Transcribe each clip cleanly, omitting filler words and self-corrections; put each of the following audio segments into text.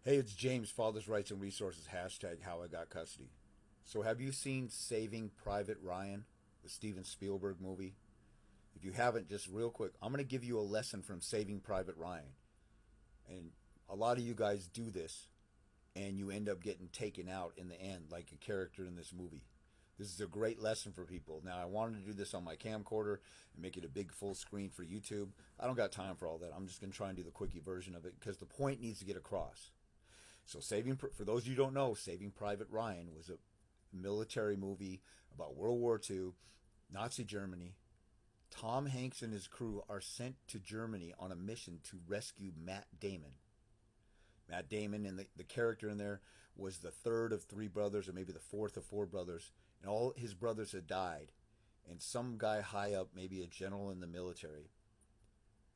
Hey, it's James, Father's Rights and Resources, hashtag how I got custody. So, have you seen Saving Private Ryan, the Steven Spielberg movie? If you haven't, just real quick, I'm going to give you a lesson from Saving Private Ryan. And a lot of you guys do this, and you end up getting taken out in the end, like a character in this movie. This is a great lesson for people. Now, I wanted to do this on my camcorder and make it a big full screen for YouTube. I don't got time for all that. I'm just going to try and do the quickie version of it because the point needs to get across. So, for those of you who don't know, Saving Private Ryan was a military movie about World War II, Nazi Germany. Tom Hanks and his crew are sent to Germany on a mission to rescue Matt Damon. Matt Damon and the character in there was the third of three brothers, or maybe the fourth of four brothers, and all his brothers had died. And some guy high up, maybe a general in the military,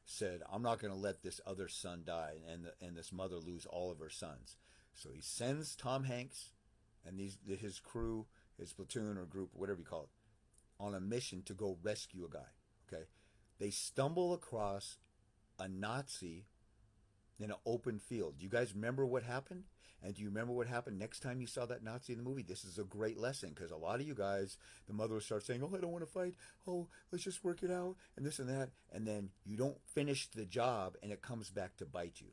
said, I'm not going to let this other son die and this mother lose all of her sons. So he sends Tom Hanks and his crew, his platoon or group, whatever you call it, on a mission to go rescue a guy. Okay, they stumble across a Nazi in an open field. Do you guys remember what happened? And do you remember what happened next time you saw that Nazi in the movie? This is a great lesson because a lot of you guys, the mother will start saying, oh, I don't want to fight. Oh, let's just work it out and this and that. And then you don't finish the job and it comes back to bite you.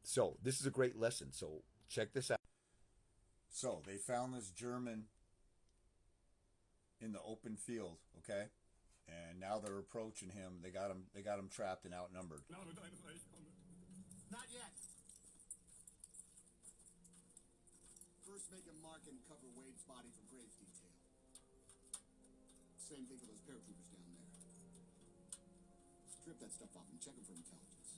So this is a great lesson. So check this out. So they found this German in the open field, okay? And now they're approaching him. They got him trapped and outnumbered. Not yet. First, make a mark and cover Wade's body for grave detail. Same thing for those paratroopers down there. Strip that stuff off and check them for intelligence.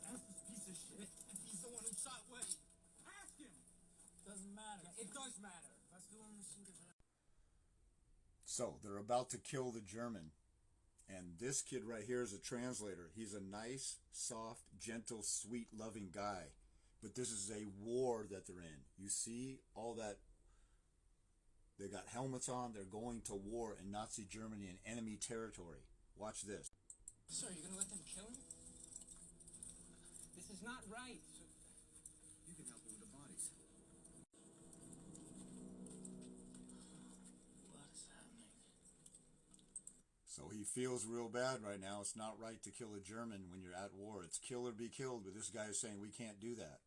Ask this piece of shit if he's the one who shot Wade. Ask him! Doesn't matter. Yeah, it does matter. That's the one machine gun. So they're about to kill the German. And this kid right here is a translator. He's a nice, soft, gentle, sweet, loving guy. But this is a war that they're in. You see all that. They got helmets on. They're going to war in Nazi Germany in enemy territory. Watch this. So you're going to let them kill him? This is not right. You can help me with the bodies. What is happening? So he feels real bad right now. It's not right to kill a German when you're at war. It's kill or be killed. But this guy is saying we can't do that.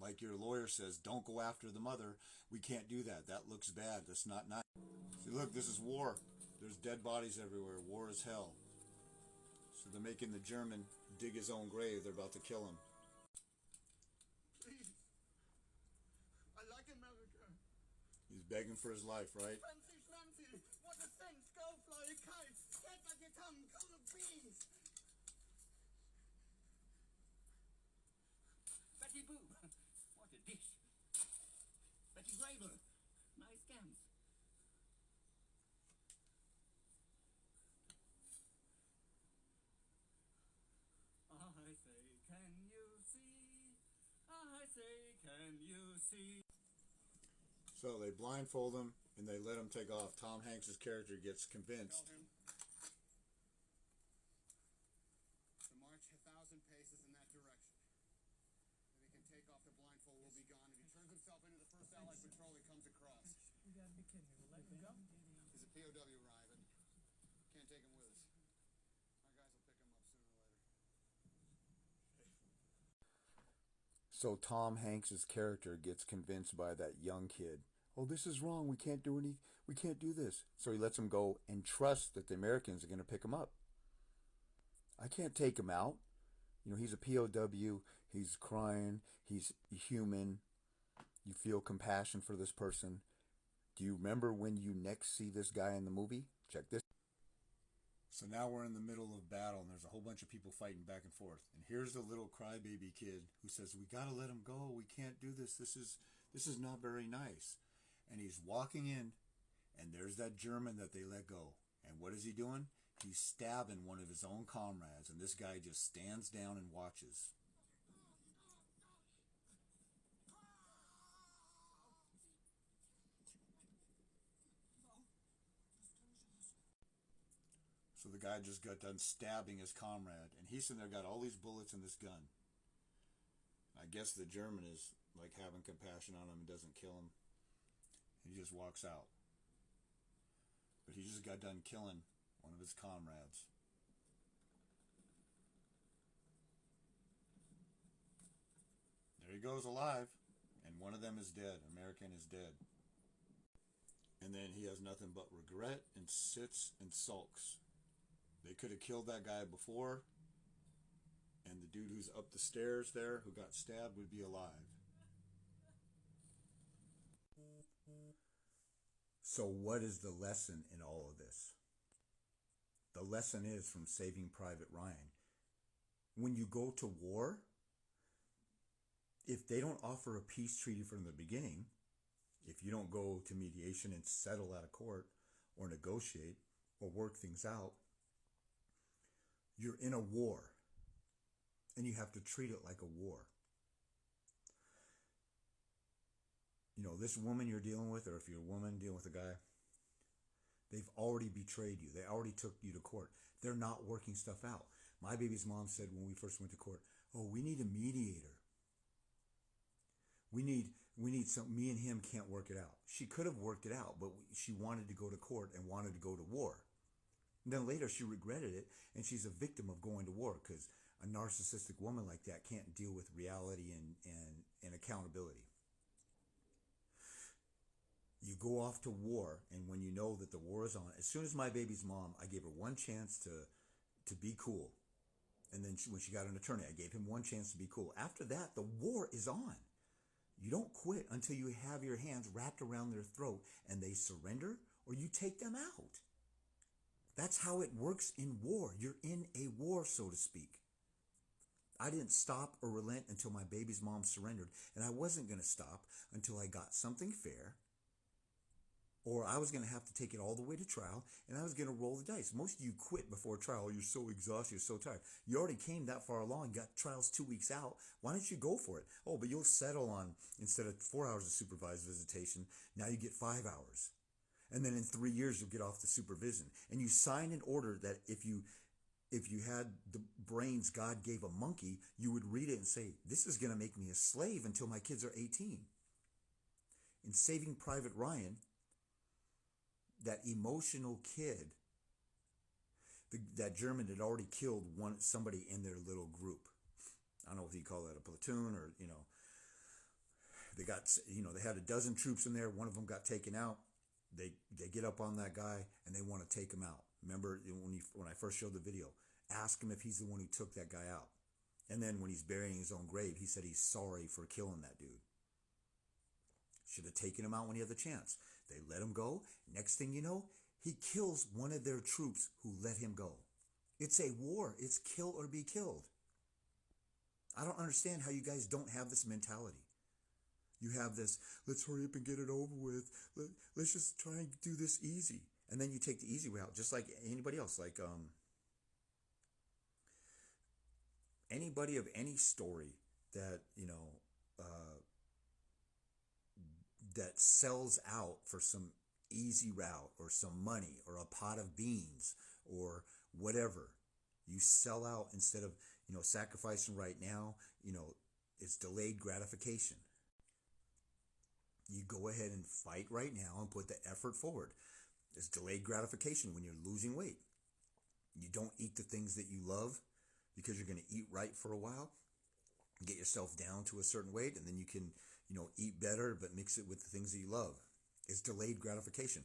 Like your lawyer says, don't go after the mother. We can't do that. That looks bad. That's not nice. See, look, this is war. There's dead bodies everywhere. War is hell. So they're making the German dig his own grave. They're about to kill him. Please. I like America. He's begging for his life, right? Fancy schmancy. What a sense. Go fly a kite. Get back your tongue. Coat of beans. Betty Boo. What a dish. Betty Gravel. Nice scams. I say, can you see? I say, can you see? So they blindfold him and they let him take off. Tom Hanks' character gets convinced. Tell him to march 1,000 paces in that direction. If he can take off the blindfold, we'll be gone. If he turns himself into the first Allied patrol he comes across. You gotta be kidding me. We'll let him go? He's a POW, Ryman. Can't take him with us. Our guys will pick him up sooner or later. So Tom Hanks' character gets convinced by that young kid. Oh, this is wrong. We can't do this. So he lets him go and trusts that the Americans are going to pick him up. I can't take him out. You know, he's a POW. He's crying. He's human. You feel compassion for this person. Do you remember when you next see this guy in the movie? Check this. So now we're in the middle of battle and there's a whole bunch of people fighting back and forth. And here's the little crybaby kid who says, we got to let him go. We can't do this. This is not very nice. And he's walking in and there's that German that they let go. And what is he doing? He's stabbing one of his own comrades. And this guy just stands down and watches. So the guy just got done stabbing his comrade, and he's sitting there got all these bullets in this gun. I guess the German is like having compassion on him and doesn't kill him. He just walks out. But he just got done killing one of his comrades. There he goes alive. And one of them is dead. American is dead. And then he has nothing but regret and sits and sulks. They could have killed that guy before, and the dude who's up the stairs there who got stabbed would be alive. So what is the lesson in all of this? The lesson is from Saving Private Ryan. When you go to war, if they don't offer a peace treaty from the beginning, if you don't go to mediation and settle out of court or negotiate or work things out, you're in a war, and you have to treat it like a war. You know, this woman you're dealing with, or if you're a woman dealing with a guy, they've already betrayed you. They already took you to court. They're not working stuff out. My baby's mom said when we first went to court, oh, we need a mediator. We need some, me and him can't work it out. She could have worked it out, but she wanted to go to court and wanted to go to war. And then later she regretted it, and she's a victim of going to war because a narcissistic woman like that can't deal with reality and accountability. You go off to war, and when you know that the war is on, as soon as my baby's mom, I gave her one chance to be cool. And then when she got an attorney, I gave him one chance to be cool. After that, the war is on. You don't quit until you have your hands wrapped around their throat and they surrender or you take them out. That's how it works in war. You're in a war, so to speak. I didn't stop or relent until my baby's mom surrendered, and I wasn't going to stop until I got something fair, or I was going to have to take it all the way to trial, and I was going to roll the dice. Most of you quit before trial. You're so exhausted. You're so tired. You already came that far along, got trials 2 weeks out. Why don't you go for it? Oh, but you'll settle on, instead of 4 hours of supervised visitation, now you get 5 hours. And then in 3 years, you'll get off the supervision. And you sign an order that if you had the brains God gave a monkey, you would read it and say, this is going to make me a slave until my kids are 18. In Saving Private Ryan, that emotional kid, that German had already killed somebody in their little group. I don't know if you call that a platoon or, they had a dozen troops in there. One of them got taken out. They get up on that guy and they want to take him out. Remember when I first showed the video, ask him if he's the one who took that guy out. And then when he's burying his own grave, he said he's sorry for killing that dude. Should have taken him out when he had the chance. They let him go. Next thing you know, he kills one of their troops who let him go. It's a war. It's kill or be killed. I don't understand how you guys don't have this mentality. You have this, let's hurry up and get it over with. Let's just try and do this easy. And then you take the easy way out, just like anybody else. Like anybody of any story that, that sells out for some easy route or some money or a pot of beans or whatever. You sell out instead of, sacrificing right now, it's delayed gratification. You go ahead and fight right now and put the effort forward. It's delayed gratification when you're losing weight. You don't eat the things that you love because you're going to eat right for a while, get yourself down to a certain weight, and then you can, eat better, but mix it with the things that you love. It's delayed gratification.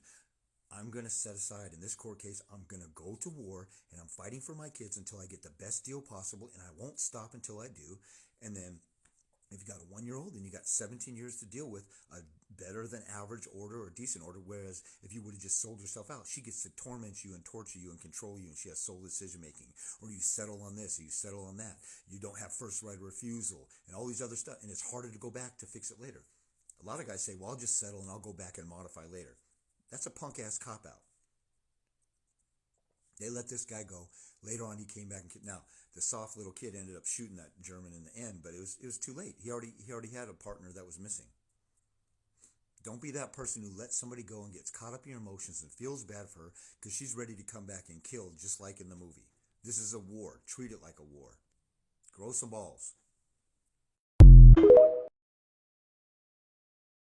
I'm going to set aside, in this court case, I'm going to go to war, and I'm fighting for my kids until I get the best deal possible, and I won't stop until I do. And then if you got a 1-year-old, then you got 17 years to deal with a better than average order or decent order. Whereas if you would have just sold yourself out, she gets to torment you and torture you and control you, and she has sole decision making. Or you settle on this, or you settle on that. You don't have first right of refusal and all these other stuff. And it's harder to go back to fix it later. A lot of guys say, well, I'll just settle and I'll go back and modify later. That's a punk ass cop out. They let this guy go. Later on, he came back and now the soft little kid ended up shooting that German in the end, but it was too late. He already had a partner that was missing. Don't be that person who lets somebody go and gets caught up in your emotions and feels bad for her because she's ready to come back and kill, just like in the movie. This is a war. Treat it like a war. Grow some balls.